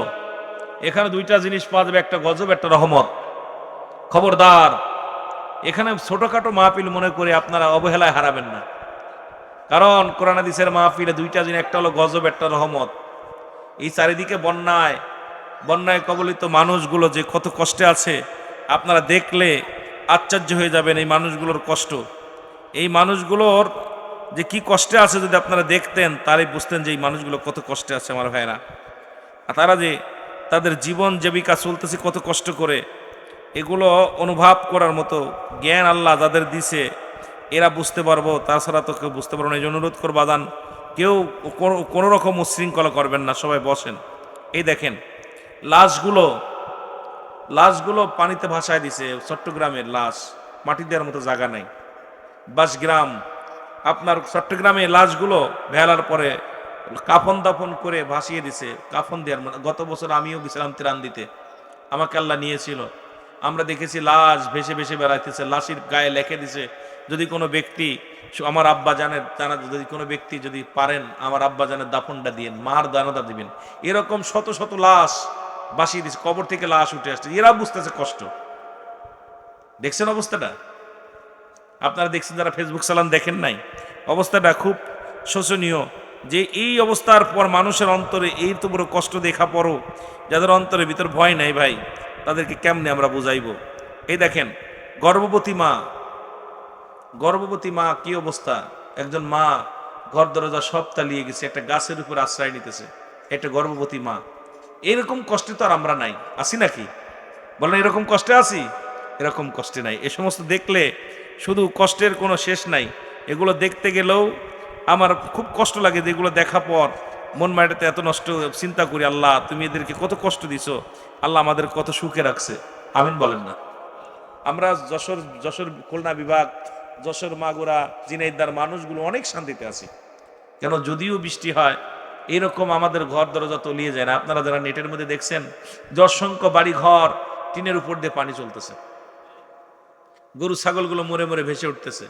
এখানে 2টা জিনিস পাওয়া যাবে, একটা গজব, একটা রহমত। খবরদার, এখানে ছোটখাটো মাহফিল মনে করে আপনারা অবহেলায় হারাবেন না। কারণ কোরআন হাদিসের মাহফিলে 2টা জিনিস, একটা হলো গজব, একটা রহমত। এই চারিদিকে বন্যায় কবলিত মানুষগুলো যে কত কষ্টে আছে, আপনারা দেখলে আশ্চর্য হয়ে যাবেন এই মানুষগুলোর কষ্ট। এই মানুষগুলোর যে কি কষ্টে আছে, যদি আপনারা দেখতেন তাহলে বুঝতেন যে এই মানুষগুলো কত কষ্টে আছে আমার ভাইরা। আর তারা যে তাদের জীবন জীবিকা চলতেছে কত কষ্ট করে, এগুলো অনুভব করার মতো জ্ঞান আল্লাহ যাদের দিছে এরা বুঝতে পারবো, তাছাড়া তো কেউ বুঝতে পারবো না। এই জন্য অনুরোধ করবো বাদান, কেউ কোনো রকম উচ্ছৃঙ্খলা করবেন না, সবাই বসেন। এই দেখেন লাশগুলো পানিতে ভাসায় দিছে। চট্টগ্রামের লাশ, মাটি দেওয়ার মতো জায়গা নাই। বাসগ্রাম, আপনার চট্টগ্রামে লাশগুলো ভেলার পরে কাফন দাফন করে ভাসিয়ে দিছে। কাফন দেওয়ার মতো, গত বছর আমিও গেছিলাম ত্রাণ দিতে, আমাকে আল্লাহ নিয়েছিল। আমরা দেখেছি লাশ ভেসে ভেসে বেড়াইতেছে, লাশের গায়ে লেখে দিছে, যদি কোনো ব্যক্তি আমার আব্বা জানের যদি কোনো ব্যক্তি যদি পারেন আমার আব্বা জানের দাফনটা দিয়েন, মার দানাটা দিবেন। এরকম শত শত লাশ বাসিয়ে দিচ্ছে, কবর থেকে লাশ উঠে আসছে, এরা বুঝতেছে কষ্ট। দেখছেন অবস্থাটা? আপনারা দেখছেন যারা ফেসবুক চালান, দেখেন নাই? অবস্থাটা খুব শোচনীয়। যে এই অবস্থার পর মানুষের অন্তরে এই তো বড় কষ্ট দেখা পরও যাদের অন্তরের ভিতর ভয় নাই ভাই, তাদেরকে কেমনে আমরা বুঝাইব? এই দেখেন গর্ভবতী মা কি অবস্থা। একজন মা ঘর দরজা সব তালিয়ে গেছে, একটা গাছের উপর আশ্রয় নিতেছে, একটা গর্ভবতী মা। এরকম কষ্টে তো আর আমরা নাই, আছি নাকি? বলেন এরকম কষ্টে আছি? এরকম কষ্টে নাই। এ সমস্ত দেখলে শুধু কষ্টের কোনো শেষ নাই। এগুলো দেখতে গেলেও আমার খুব কষ্ট লাগে, যে এগুলো দেখা পর মন মাটিতে এত নষ্ট, চিন্তা করি আল্লাহ তুমি এদেরকে কত কষ্ট দিছো, আল্লাহ আমাদের কত সুখে রাখছে। আমিন বলেন না? আমরা যশোর খুলনা বিভাগ, যশোর মাগুরা ঝিনাইদহের মানুষগুলো অনেক শান্তিতে আছি। কেন? যদিও বৃষ্টি হয় এরকম আমাদের ঘর দরজা তলিয়ে যায় না। আপনারা যারা নেটের মধ্যে দেখছেন যে অসংখ্য বাড়ি ঘর টিনের উপর দিয়ে পানি চলতেছে, গরু ছাগলগুলো মরে মরে ভেসে উঠতেছে,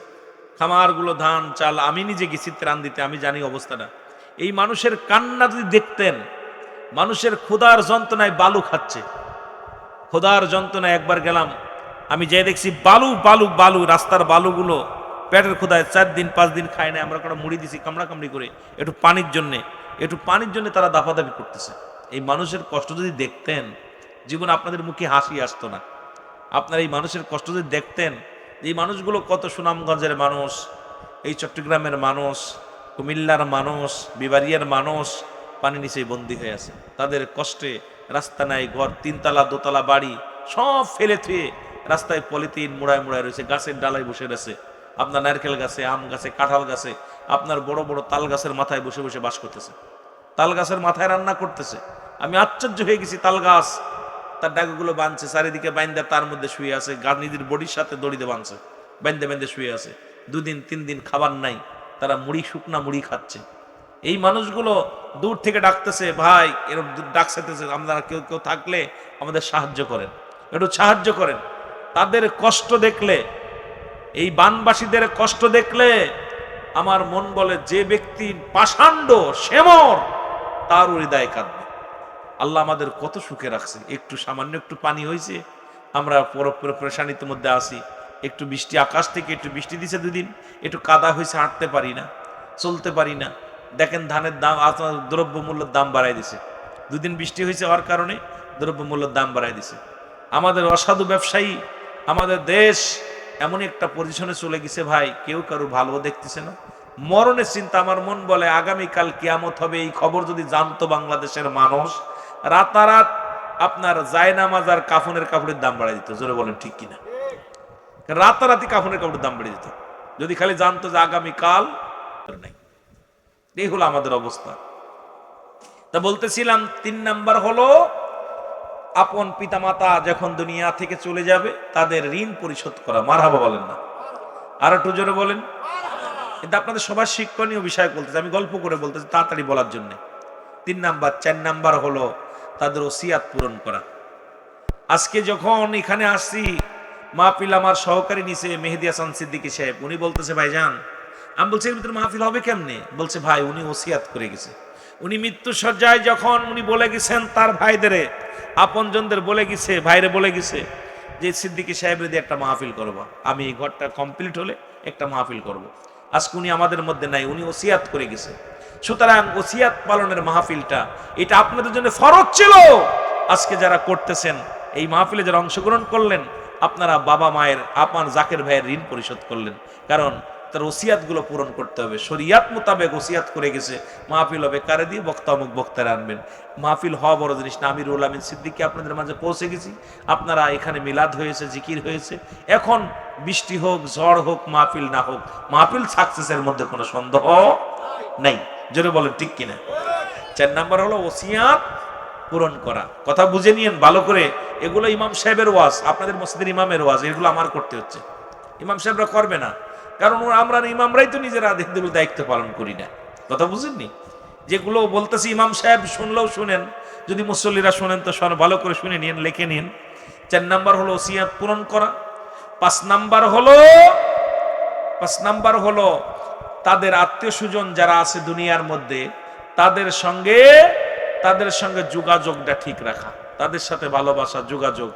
খামারগুলো ধান চাল, আমি নিজে গেছি ত্রাণ দিতে, আমি জানি অবস্থাটা। এই মানুষের কান্না যদি দেখতেন, মানুষের ক্ষুধার যন্ত্রণায় বালু খাচ্ছে, ক্ষুধার যন্ত্রণায় একবার গেলাম, আমি যে দেখছি বালু বালু বালু, রাস্তার বালুগুলো পেটের ক্ষুধায় 4 দিন 5 দিন খায় না, আমরা কোনো মুড়ি দিছি কামড়া কামড়ি করে, একটু পানির জন্য তারা দাপাদাপি করতেছে। এই মানুষের কষ্ট যদি দেখতেন, জীবন আপনাদের মুখে হাসি আসতো না। আপনারা এই মানুষের কষ্ট যদি দেখতেন, এই মানুষগুলো কত সুনামগঞ্জের মানুষ, এই চট্টগ্রামের মানুষ, কুমিল্লার মানুষ, বিবাড়িয়ার মানুষ পানি নিচেই বন্দী হয়ে আছে। তাদের কষ্টে রাস্তা নাই, ঘর 3 তলা 2 তলা বাড়ি সব ফেলে থুয়ে রাস্তায় পলিথিন মুড়ায় মুড়ায় রয়েছে, গাছের ডালায় বসে রয়েছে, আপনার নারকেল গাছে, আম গাছে, কাঁঠাল গাছে, আপনার বড় বড় তাল গাছের মাথায় বসে বসে বাস করতেছে, তাল গাছের মাথায় রান্না করতেছে। আমি আশ্চর্য হয়ে গেছি, তাল গাছ তার ডাগুগুলো বাঁধছে, চারিদিকে বাইন্দা তার মধ্যে শুয়ে আছে, নিজের বডির সাথে দড়িতে বাঁধছে, বেঁধে বেঁধে শুয়ে আছে, 2 দিন 3 দিন খাবার নাই, তারা মুড়ি শুকনা মুড়ি খাচ্ছে। এই মানুষগুলো দূর থেকে ডাকতেছে, ভাই এরকম ডাকতেছে, আপনারা কেউ কেউ থাকলে আমাদের সাহায্য করেন, একটু সাহায্য করেন। তাদের কষ্ট দেখলে, এই বানবাসীদের কষ্ট দেখলে আমার মন বলে, যে ব্যক্তি পাষাণ্ড শ্যামর তার হৃদয় কাঁদবে। আল্লাহ আমাদের কত সুখে রাখছে। একটু সামান্য একটু পানি হয়েছে, আমরা পুরো পরেশানির মধ্যে আসি। একটু বৃষ্টি, আকাশ থেকে একটু বৃষ্টি দিছে 2 দিন, একটু কাদা হয়েছে, হাঁটতে পারি না, চলতে পারি না। দেখেন ধানের দাম, দ্রব্যমূল্যের দাম বাড়াই দিছে। 2 দিন বৃষ্টি হয়েছে হওয়ার কারণে দ্রব্যমূল্যের দাম বাড়াই দিছে। আমাদের অসাধু ব্যবসায়ী, আমাদের দেশ এমন একটা পজিশনে চলে গেছে ভাই, কেউ কারো ভালো দেখতেছে না। মরণের চিন্তা। আমার মন বলে আগামীকাল কিয়ামত হবে, এই খবর যদি জানতো বাংলাদেশের মানুষ, রাতারাত আপনার জায়নামাজ আর কাফনের কাপড়ের দাম বাড়াই দিত। জোরে বলেন ঠিক কিনা? রাতারাতি কাফনের কাপড়ের দাম বেড়ে দিত যদি খালি জানতো যে আগামীকাল নাই। এই হলো আমাদের অবস্থা। তা বলতেছিলাম 3 নাম্বার হলো, আপন পিতামাতা যখন দুনিয়া থেকে চলে যাবে তাদের ঋণ পরিশোধ করা। মারহাবা বলেন না? আর একটু জোরে বলেন। কিন্তু আপনাদের সবার শিক্ষণীয় বিষয় বলতেছে, আমি গল্প করে বলতেছি তাড়াতাড়ি বলার জন্য। 3 নাম্বার। 4 নাম্বার হলো তাদের ওসিয়াত পূরণ করা। আজকে যখন এখানে আসছি, মাহফিল আমার সহকারী নিচে মেহেদী হাসান সিদ্দিকী সাহেব, উনি বলতেছে ভাইজান, আমি বলছি এর ভিতরে মাহফিল হবে কেমনে? বলছে ভাই উনি ওসিয়াত করে গেছে, উনি মৃত্যু সজ্জায় যখন উনি বলে গেছেন তার ভাইদের, আপনজনদের বলে গেছে, ভাইরে বলে গেছে যে সিদ্দিকী সাহেবের দিয়ে একটা মাহফিল করবো, আমি এই ঘরটা কমপ্লিট হলে একটা মাহফিল করব। আজকে উনি আমাদের মধ্যে নাই, উনি ওসিয়াত করে গেছে। সুতরাং ওসিয়াত পালনের মাহফিলটা এটা আপনাদের জন্য ফরজ ছিল। আজকে যারা করতেছেন, এই মাহফিলে যারা অংশগ্রহণ করলেন, আপনারা বাবা মায়ের, আপনার জাকের ভাইয়ের ঋণ পরিশোধ করলেন। কারণ তার ওসিয়াত গুলো পূরণ করতে হবে। শরিয়াত মোতাবেক ওসিয়াত করে গেছে, মাহফিল হবে কারে দিয়ে? বক্তা অমুক বক্তারা আনবেন। মাহফিল হওয়া বড় জিনিস না। আমিরুল আমিন সিদ্দিকী আপনাদের মাঝে পৌঁছে গেছি, আপনারা এখানে মিলাদ হয়েছে, জিকির হয়েছে। এখন বৃষ্টি হোক, ঝড় হোক, মাহফিল না হোক, মাহফিল সাকসেসের মধ্যে কোনো সন্দেহ নাই। জোরে বলেন ঠিক কিনা? 4 নাম্বার হলো ওসিয়াত পূরণ করা। কথা বুঝে নিয়েন ভালো করে। এগুলো ইমাম সাহেবের ওয়াজ, আপনাদের মসজিদের ইমামের ওয়াজ, এগুলো আমার করতে হচ্ছে, ইমাম সাহেবরা করবে না। কারণ আমরা ইমামরাই তো নিজেরা দায়িত্ব পালন করি না। কথা বুঝেননি? যেগুলো বলতেছি ইমাম সাহেব শুনলেও শুনেন, যদি মুসল্লিরা শুনেন তো ভালো করে শুনে নিন, লিখে নিন। 4 নাম্বার হলো ওসিয়াত পূরণ করা। 5 নাম্বার হলো তাদের আত্মীয় স্বজন যারা আছে দুনিয়ার মধ্যে, তাদের সঙ্গে যোগাযোগটা ঠিক রাখা, তাদের সাথে ভালোবাসা, যোগাযোগ।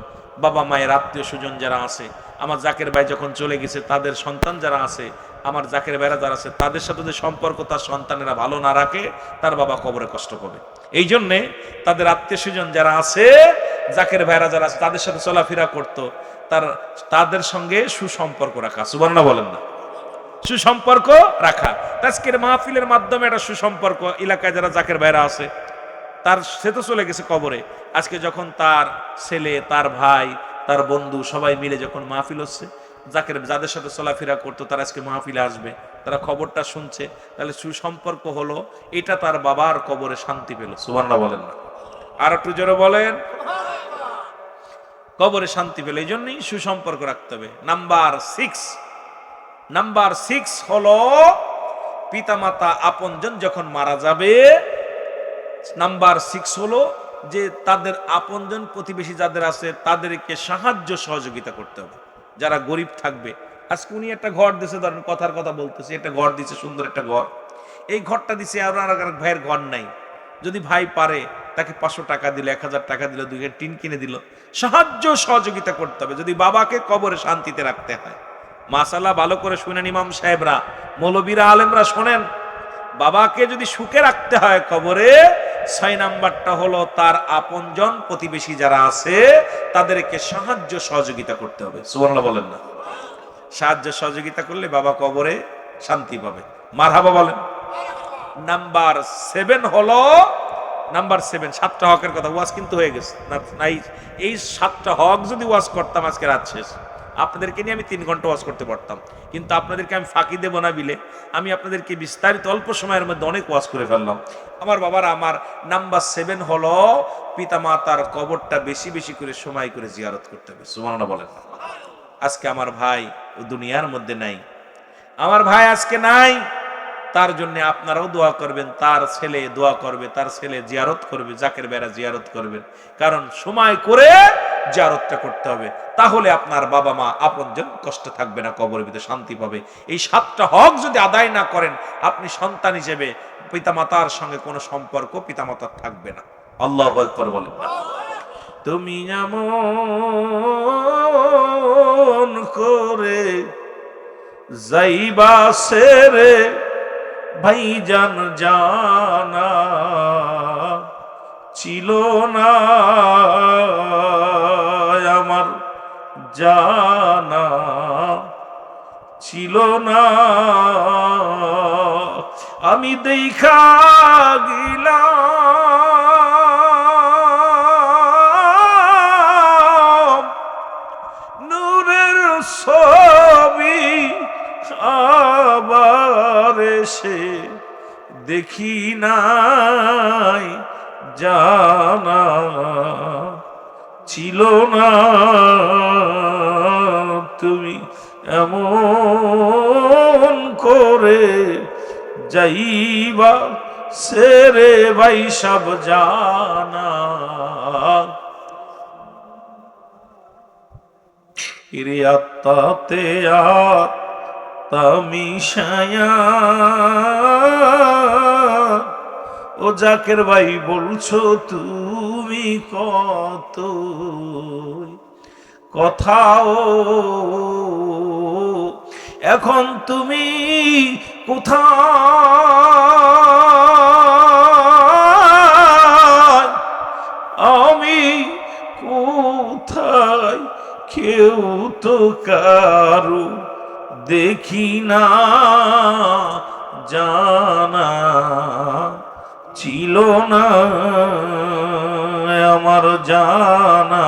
বাবা মায়ের আত্মীয় স্বজন যারা আছে, আমার জাকের ভাই যখন চলে গেছে, তাদের সন্তান যারা আছে, আমার জাকের ভাইরা যারা আছে, তাদের সাথে যে সম্পর্ক তার সন্তানেরা ভালো না রাখে, তার বাবা কবরে কষ্ট পাবে। এই জন্যে তাদের আত্মীয় স্বজন যারা আছে, জাকের ভাইরা যারা আছে, তাদের সাথে চলাফেরা করতো, তাদের সঙ্গে সুসম্পর্ক রাখা। সুবহানাল্লাহ বলেন না? সুসম্পর্ক রাখা। আজকের মাহফিলের মাধ্যমে একটা সুসম্পর্ক, এলাকায় যারা জাকের ভাইরা আছে, সে তো চলে গেছে কবরে, আজকে যখন তার ছেলে, তার ভাই, তার বন্ধু সবাই মিলে যখন মাহফিল হচ্ছে, যাদের সাথে চলাফেরা করতো তারা আজকে মাহফিলে আসবে, তারা খবরটা শুনছে, তাহলে সুসম্পর্ক হলো, এটা তার বাবার কবরে শান্তি পেল। সুবহানাল্লাহ বলেন না? আর একটু জোরে বলেন। কবরে শান্তি পেল, এই জন্যই সুসম্পর্ক রাখতে হবে। নাম্বার 6 হলো পিতামাতা আপনজন যখন মারা যাবে, নাম্বার 6 হলো যে তাদের আপনজন প্রতিবেশী যাদের আছে তাদেরকে সাহায্য সহযোগিতা করতে হবে। যারা গরিব থাকবে, আজকে উনি একটা ঘর দিছে, ধরেন কথার কথা বলতেছে, একটা ঘর দিছে, সুন্দর একটা ঘর, এই ঘরটা দিছে, আর এক ভাইয়ের ঘর নাই, যদি ভাই পারে তাকে 500 টাকা দিল, 1000 টাকা দিল, 2 টিন কিনে দিল, সাহায্য সহযোগিতা করতে হবে যদি বাবাকে কবরে শান্তিতে রাখতে হয়। মাশাআল্লাহ, ভালো করে শুনেন ইমাম সাহেবরা, মৌলবীরা, আলেমরা শোনেন, বাবাকে যদি সুখে রাখতে হয় কবরে, 6 নাম্বারটা হলো তার আপনজন প্রতিবেশী যারা আছে তাদেরকে সাহায্য সহযোগিতা করতে হবে। সুবহানাল্লাহ বলেন না? সাহায্য সহযোগিতা করলে বাবা কবরে শান্তি পাবে। মারহাবা বলেন। নাম্বার 7 হলো, নাম্বার 7 7টা হকের কথা ওয়াজ কিন্তু হয়ে গেছে না, এই 7টা হক যদি ওয়াজ করতাম আজকে রাত শেষ, আপনাদেরকে নিয়ে আমি 3 ঘন্টা ওয়াজ করতে পারতাম, কিন্তু আপনাদেরকে আমি ফাঁকি দেব না বিলে আমি আপনাদেরকে বিস্তারিত অল্প সময়ের মধ্যে অনেক ওয়াজ করে ফেললাম। আমার বাবার, আমার নাম্বার 7 হলো পিতামাতার কবরটা বেশি বেশি করে সময় করে জিয়ারত করতে হবে। সুবহানাল্লাহ বলেন। আজকে আমার ভাই দুনিয়ার মধ্যে নাই, আমার ভাই আজকে নাই, তার জন্য আপনারাও দোয়া করবেন, তার ছেলে দোয়া করবে, তার ছেলে জিয়ারত করবে, জাকের বেড়া জিয়ারত করবেন, কারণ সময় করে জিয়ারতটা করতে হবে, তাহলে আপনার বাবা মা আপনজন কষ্ট থাকবে না, কবরের ভিতরে শান্তি পাবে। এই 7টা হক যদি আদায় না করেন, আপনি সন্তান হিসেবে পিতামাতার সঙ্গে কোনো সম্পর্ক পিতামাতার থাকবে না। আল্লাহু আকবার বলেন না? তুমি এমন করে যাইবা সেরে ভাইজান জানা ছিল না আমার, জানা ছিল না, আমি দেখা গেলাম নূরের ছবি, আবার এসে দেখি নাই, জানা ছিল না তুমি এমন করে যাইবা সেরে ভাই সব জানা। ইরে আত্মাতে আত্মামিশায়া, ও জাকের ভাই বলছো তুমি কত কথাও, এখন তুমি কোথায়, আমি কোথায়, কেউ তো কারো দেখি না, জানা ছিল না আমার, জানা